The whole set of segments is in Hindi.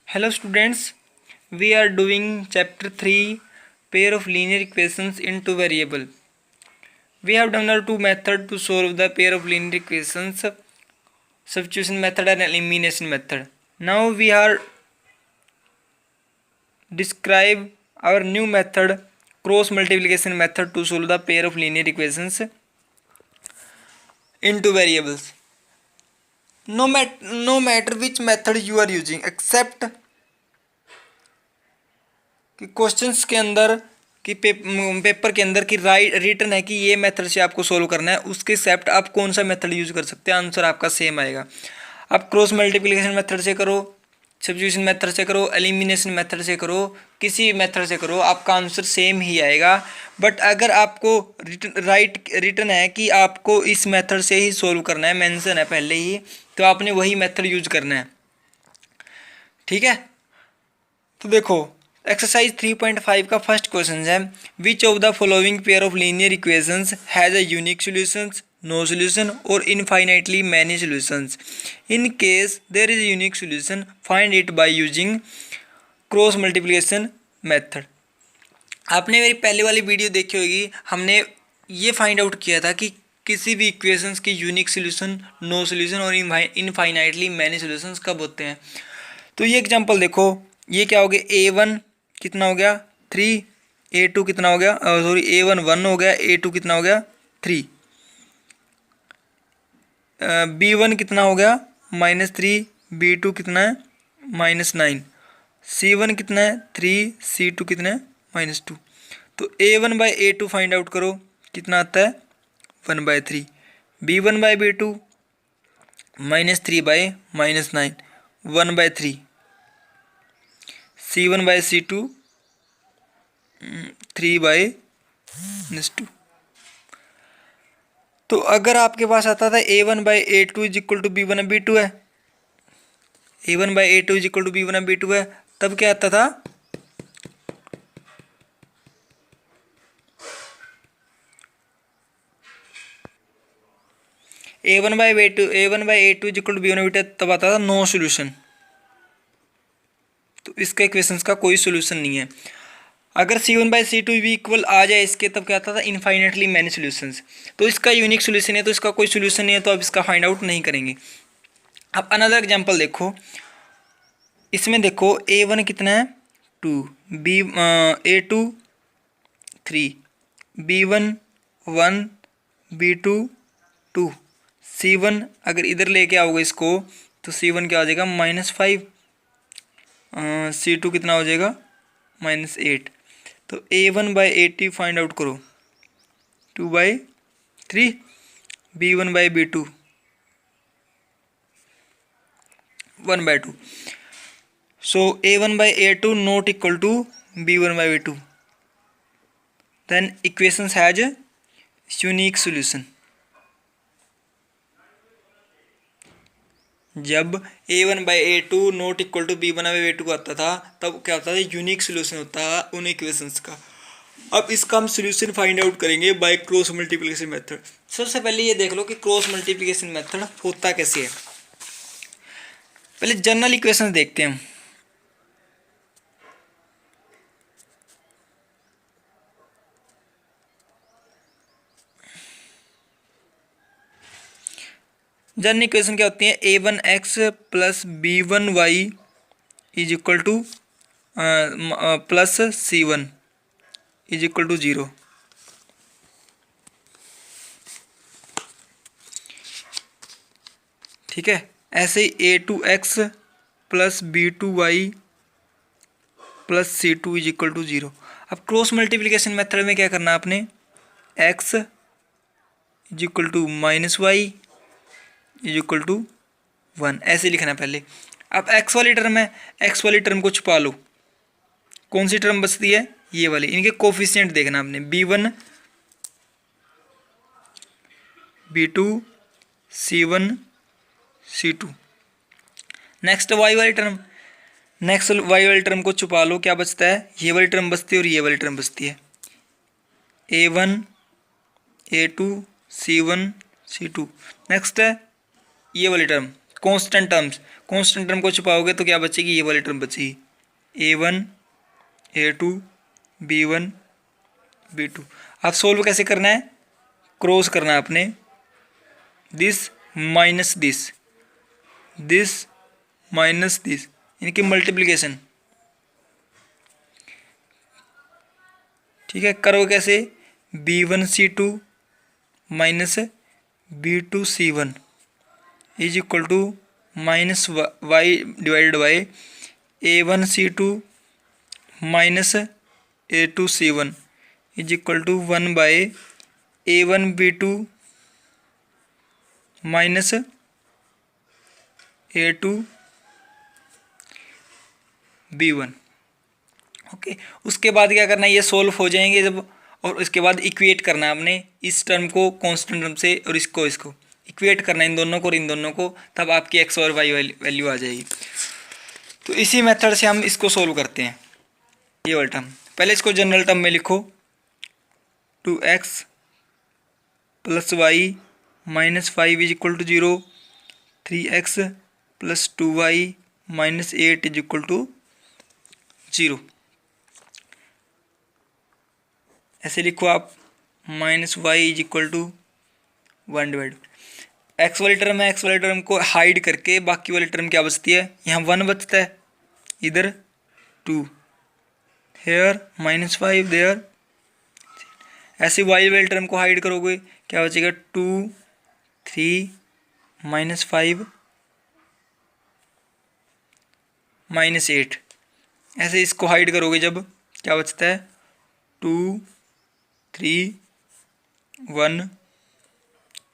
Hello students, we are doing chapter 3 pair of linear equations in two variable. We have done our two methods to solve the pair of linear equations, substitution method and elimination method. Now we are describe our new method, cross multiplication method, to solve the pair of linear equations in two variables. No matter which method you are using, except कि क्वेश्चंस के अंदर कि पेपर के अंदर कि राइट रिटन है कि ये मेथड से आपको सोल्व करना है, उसके एक्सेप्ट आप कौन सा मेथड यूज कर सकते हैं, आंसर आपका सेम आएगा। आप क्रॉस मल्टीप्लिकेशन मेथड से करो, सब्स्टिट्यूशन मेथड से करो, एलिमिनेशन मेथड से करो, किसी मेथड से करो, आपका आंसर सेम ही आएगा। बट अगर आपको रिटन है कि आपको इस मेथड से ही सोल्व करना है, मेंशन है पहले ही, तो आपने वही मेथड यूज करना है। ठीक है, तो देखो एक्सरसाइज 3.5 का फर्स्ट क्वेश्चन है, which of the following pair of linear equations has a unique solutions, no solution और infinitely many solutions. In case there is unique solution, find it by using cross multiplication method. आपने मेरी पहले वाली वीडियो देखी होगी, हमने ये फाइंड आउट किया था कि किसी भी इक्वेशंस की यूनिक सॉल्यूशन, नो सॉल्यूशन और इनफाइनाइटली मैनी सॉल्यूशंस कब होते हैं। तो ये एग्जांपल देखो, ये क्या हो गया, A1 कितना हो गया 3, A2 कितना हो गया, सॉरी A1 1 हो गया, A2 कितना हो गया 3, B1 कितना हो गया -3, B2 कितना है -9, C1 कितना है 3, C2 कितना है -2। तो A1/A2 फाइंड आउट करो, कितना आता है 1/3, B1/B2 -3/-9 1/3, C1/C2 3/-2। तो अगर आपके पास आता था A1/A2 is equal to B1/B2 है, A1/A2 is equal to B1/B2 है, तब क्या आता था A1/A2 is equal to B1/B2, तब आता था नो सॉल्यूशन। तो इसका इक्वेशंस का कोई सॉल्यूशन नहीं है। अगर C1/C2 भी इक्वल आ जाए इसके, तब क्या आता था इनफाइनेटली मैनी सॉल्यूशंस। तो इसका यूनिक सॉल्यूशन है, तो इसका कोई सॉल्यूशन नहीं है, तो अब इसका फाइंड आउट नहीं करेंगे। अब अनदर एग्जांपल देखो, इसमें देखो A1 कितना है 2, A2 3, B1 1, B2 2, C1 अगर इधर लेके आओगे इसको, तो C1 क्या हो जाएगा -5, C2 कितना हो जाएगा -8। तो A1/A2 फाइंड आउट करो, 2/3, B1/B2 1/2। So A1/A2 not equal to B1/B2, then equations has a unique solution। जब A1/A2 not equal to B1/B2 आता था, तब क्या होता था यूनिक सोल्यूशन होता है उन इक्वेशंस का। अब इसका हम सोल्यूशन फाइंड आउट करेंगे बाय क्रॉस मल्टीप्लिकेशन मेथड। सबसे पहले ये देख लो कि क्रॉस मल्टीप्लिकेशन मेथड होता कैसे है। पहले जनरल इक्वेशन देखते हैं हम। जनरल इक्वेशन क्या होती है, A1x plus B1y is equal to plus C1 is equal to 0। ठीक है, ऐसे ही A2x plus B2y plus C2 is equal to 0। अब क्रॉस मल्टीप्लिकेशन मेथड में क्या करना है आपने, x is equal to -y is equal to 1 ऐसे लिखना पहले। अब x वाली टर्म है, x वाली टर्म को छुपा लो, कौन सी टर्म बचती है, ये वाली। इनके कोफिशिएंट देखना आपने, B1 B2 C1 C2। Next y वाली टर्म, नेक्स्ट y वाली टर्म को छुपा लो, क्या बचता है, ये वाली टर्म बचती है और ये वाली टर्म बचती है, A1 A2 C1 C2। Next है ये वाली term, constant terms, constant term को छुपाओगे तो क्या बचेगी, ये वाली टर्म बचेगी, A1 A2 B1 B2। अब सोल्व कैसे करना है, क्रॉस करना है आपने, this minus this, this minus this, इनकी मल्टीप्लिकेशन। ठीक है, करो कैसे, B1C2 minus B2C1 is equal to minus y divided by A1C2 minus A2C1 is equal to 1 by A1B2 minus A2B1। Okay, उसके बाद क्या करना है, ये सोल्व हो जाएंगे जब, और उसके बाद इक्वेट करना है आपने इस टर्म को कांस्टेंट टर्म से, और इसको इक्वेट करना है इन दोनों को और इन दोनों को, तब आपकी एक्स और वाई वैल्यू आ जाएगी। तो इसी मेथड से हम इसको सोल्व करते हैं। ये वाला टर्म पहले इसको जनरल टर्म में लिखो, 2x plus y minus 5 is equal to 0, 3x plus 2y minus 8 is equal to 0। ऐसे लिखो आप, minus y is equal to 1 divide, x वाली टर्म है, एक्स वाली टर्म को हाइड करके बाकी वाली टर्म क्या बचती है, यहाँ 1 बचता है, इधर 2, हेयर माइनस 5 देयर। ऐसे वाई वाली टर्म को हाइड करोगे क्या बचेगा, 2 3 माइनस 5 माइनस 8। ऐसे इसको हाइड करोगे जब क्या बचता है, 2 3 1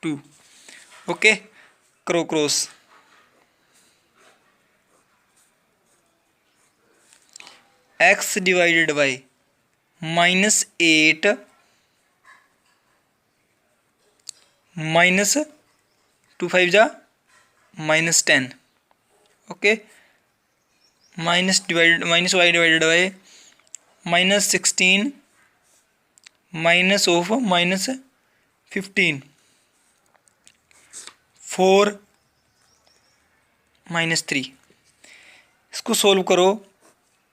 2। ओके, करो cross, x divided by minus 8 minus 2 5 जा minus 10। Okay, minus y divided by minus 16 minus of minus 15 4 minus 3। इसको सोल्व करो,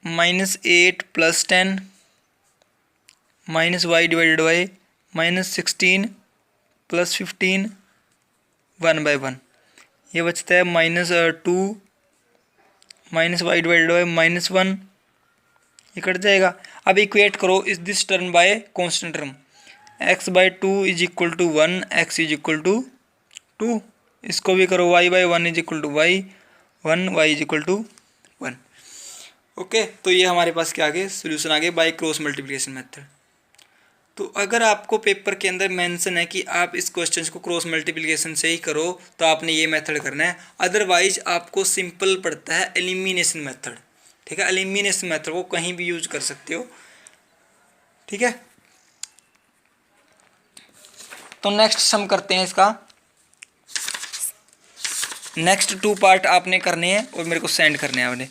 minus 8 plus 10 minus y divided by minus 16 plus 15 1 by 1, ये बचता है minus 2 minus y divided by minus 1, ये कट जाएगा। अब इक्वेट करो इस this term by constant term, x by 2 is equal to 1, x is equal to 2। इसको भी करो, y by 1 is equal to y 1, y is equal to 1। Okay, तो ये हमारे पास क्या आ गए, सोल्यूशन आ गए बाय क्रॉस मल्टीप्लिकेशन मेथड। तो अगर आपको पेपर के अंदर मेंशन है कि आप इस क्वेश्चन को क्रॉस मल्टीप्लिकेशन से ही करो, तो आपने ये मेथड करना है, अदरवाइज आपको सिंपल पड़ता है एलिमिनेशन मेथड। ठीक है, एलिमिनेशन मेथड को कहीं भी यूज कर सकते हो। ठीक है, तो नेक्स्ट सम करते हैं इसका। नेक्स्ट 2 पार्ट आपने करने हैं और मेरे को सेंड करने हैं आपने।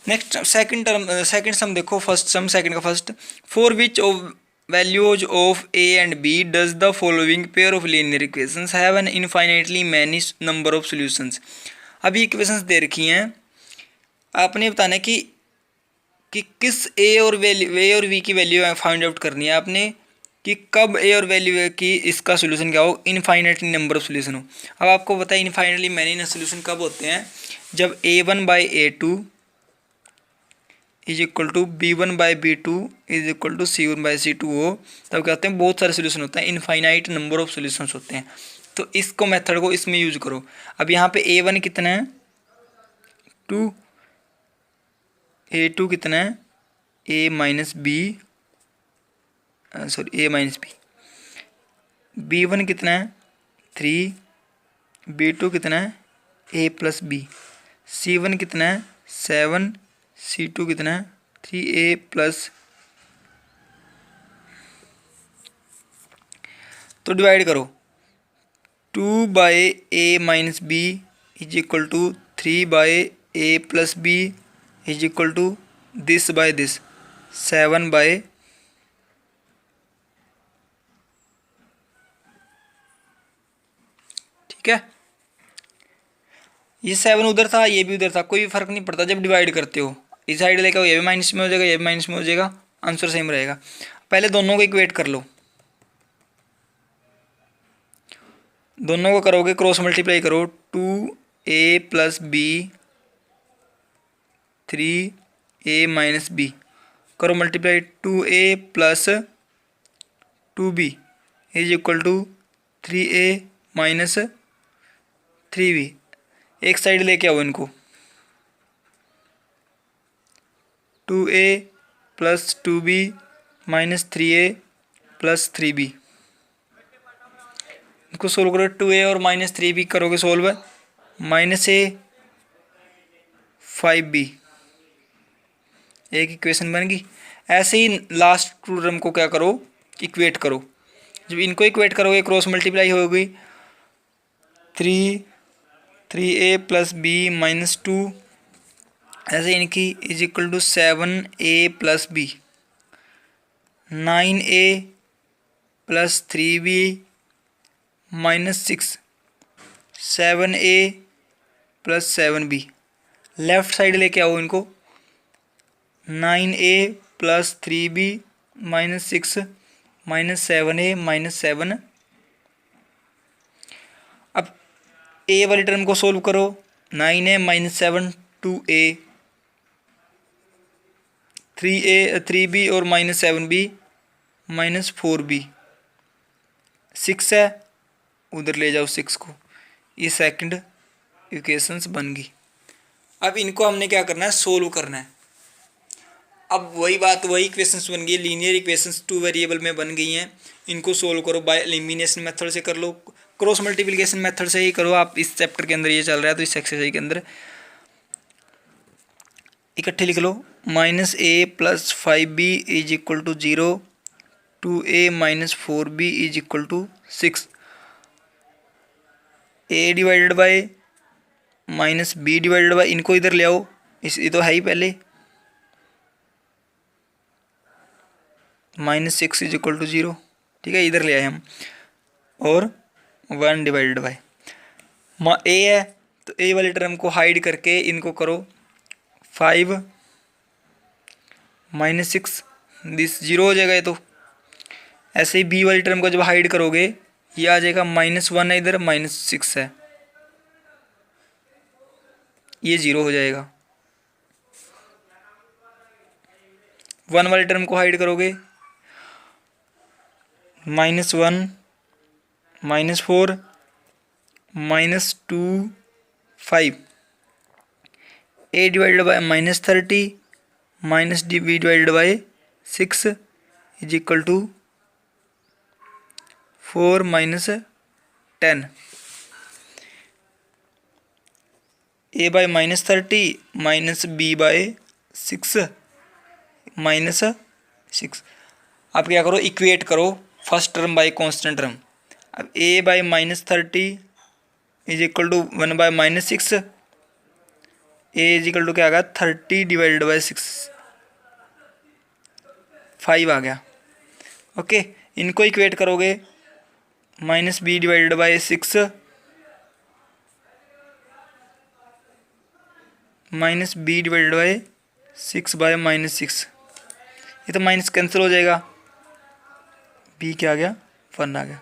नेक्स्ट सेकंड सम देखो, फर्स्ट सम सेकंड का first, for which of values of a and b does the following pair of linear equations have an infinitely many number of solutions. अभी इक्वेशंस दे रखी हैं, आपने बताना है कि किस a और b की वैल्यू फाइंड आउट करनी है आपने, कि कब a और वैल्यू की इसका सोल्यूशन क्या हो, इनफाइनाइटली नंबर ऑफ सोल्यूशन हो। अब आपको पता है इनफाइनाइटली मैनी सोल्यूशन कब होते हैं, जब a1 by a2 is equal to b1 by b2 is equal to c1 by c2 हो, तब क्या होते हैं, बहुत सारे सोल्यूशन होते हैं, इनफाइनाइट नंबर ऑफ सोल्यूशंस होते हैं। तो इसको मेथड को इसमें यूज करो। अब यहाँ पे a1 कितना है 2, a2 कितना है a minus B, sorry a minus B, b1 कितना है 3, b2 कितना है a प्लस बी, c1 कितना है 7, c2 कितना है 3a प्लस। तो डिवाइड करो, 2 by a minus B is equal to 3 by a plus B is equal to this by this 7 by, ठीक है। ये 7 उधर था, ये भी उधर था, कोई फर्क नहीं पड़ता जब डिवाइड करते हो। इस साइड लेके आओ, ये भी माइनस में हो जाएगा, ये भी माइनस में हो जाएगा, आंसर सेम रहेगा। पहले दोनों को इक्वेट कर लो, दोनों को करोगे क्रॉस मल्टीप्लाई करो, 2a+b 3a-b करो multiply, 2a+2b is equal to 3a-3b। एक साइड लेके आओ इनको, 2a+2b -3a+3b इनको सोल्व करो। 2a और -3b करोगे सोल्व, -a5b एक इक्वेशन बन गई। ऐसे ही लास्ट टू टर्म को क्या करो, इक्वेट करो। जब इनको इक्वेट करोगे क्रॉस मल्टीप्लाई होगी, 3a+b -2 ऐसे इनकी is equal to 7a+b 9a+3b -6 7a+7b। Left side लेके आओ इनको, 9a+3b -6 -7a -7। अब a वाली टर्म को सोल्व करो, 9a -7 2a, 3b और -7b -4b, 6 है, उधर ले जाओ 6 को। ये सेकंड इक्वेशंस बन गई। अब इनको हमने क्या करना है, सोल्व करना है। अब वही बात, वही इक्वेशंस बन गई, लीनियर इक्वेशंस 2 वेरिएबल में बन गई हैं। इनको सोल्व करो बाय एलिमिनेशन मेथड से कर लो, क्रॉस मल्टीप्लिकेशन मेथड से ही करो। आप इस चैप्टर के अंदर ये चल रहा है तो इस एक्सरसाइज के अंदर इकट्ठे लिख लो, -a+5b is equal to 0, 2a -4b is equal to 6, a divided by -b divided by, इनको इधर ले आओ, ये तो है ही पहले, -6 इज इक्वल टू 0, ठीक है, इधर ले आए हम, और 1 डिवाइडेड बाय a है तो a वाली टर्म को हाइड करके इनको करो 5 -6, दिस 0 हो जाएगा ये तो। ऐसे ही b वाली टर्म को जब हाइड करोगे ये आ जाएगा -1 है, इधर -6 है, ये 0 हो जाएगा। 1 वाली टर्म को हाइड करोगे, -1 -4 -2 5, a divided by -30 -b divided by 6 is equal to 4 -10, a by -30 -b by 6 -6। आप क्या करो, इक्वेट करो first term by constant term. अब a by -30 is equal to 1 by -6, a is equal to क्या आ गया, 30 डिवाइडेड बाय 6, 5 आ गया। ओके, इनको इक्वेट करोगे, -b divided by 6 -b divided by 6 by -6, ये तो माइनस कैंसिल हो जाएगा, b क्या आ गया, 1 आ गया।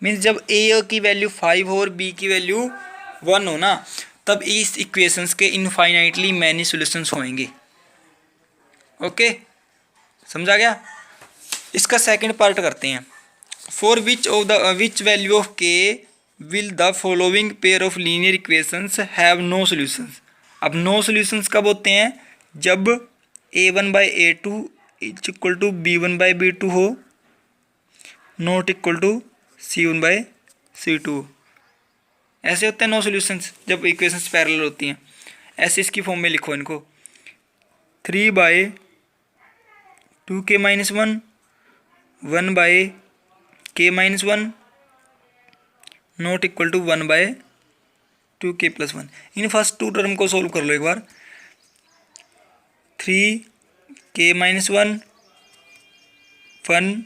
मीन्स जब a की वैल्यू 5 हो और b की वैल्यू 1 हो ना, तब इस इक्वेशंस के इनफाइनाइटली मैनी सॉल्यूशंस होंगे। ओके, समझा गया। इसका सेकंड पार्ट करते हैं। For which value of k will the following pair of linear equations have no solutions. अब नो सॉल्यूशंस कब होते हैं, जब a1 by a2 is equal to b1 by b2 हो, not equal to c1 by c2। ऐसे होते हैं नो सॉल्यूशंस, जब इक्वेशंस पैरेलल होती हैं। ऐसे इसकी फॉर्म में लिखो इनको, 3 by 2k - 1 1 by k - 1 not equal to 1 by 2k + 1। इन फर्स्ट टू टर्म को सोल्व कर लो एक बार। 3k - 1 1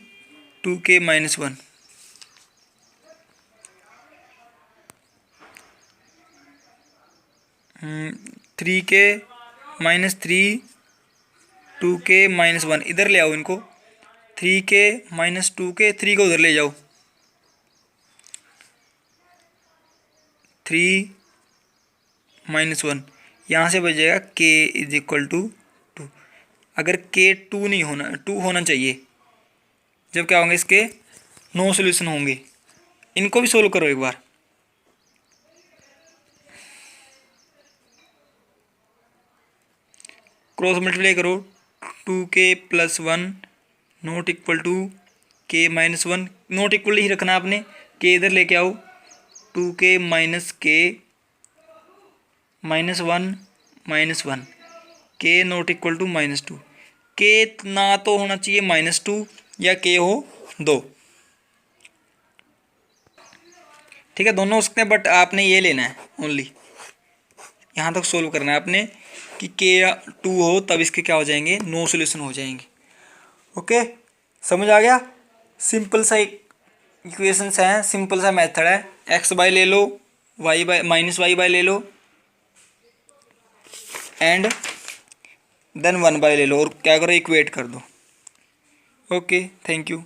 2k - 1, 3k -3 2k -1 इधर ले आओ इनको। 3k -2k 3 को उधर ले जाओ। 3 -1 यहाँ से बच जाएगा k = 2। अगर k 2 नहीं होना, 2 होना चाहिए, जब क्या होंगे इसके नो सोल्यूशन होंगे। इनको भी सोल्व करो एक बार। क्रॉस मल्टीप्लाई करो। 2k + 1 not equal to k -1, not equal ही रखना आपने। k इधर लेके आओ। 2k - k -1 -1 k not equal to -2। k ना तो होना चाहिए -2 या k हो 2। ठीक है, दोनों हो सकते हैं, बट आपने ये लेना है ओनली। यहाँ तक सोल्व करना है आपने कि k 2 हो, तब इसके क्या हो जाएंगे, नो सोल्यूशन हो जाएंगे। ओके, समझ आ गया। सिंपल सा इक्वेशंस हैं, सिंपल सा मेथड है। x/y ले लो, y/- ले लो एंड देन 1/, ले लो और क्या करो, इक्वेट कर दो। Okay, thank you.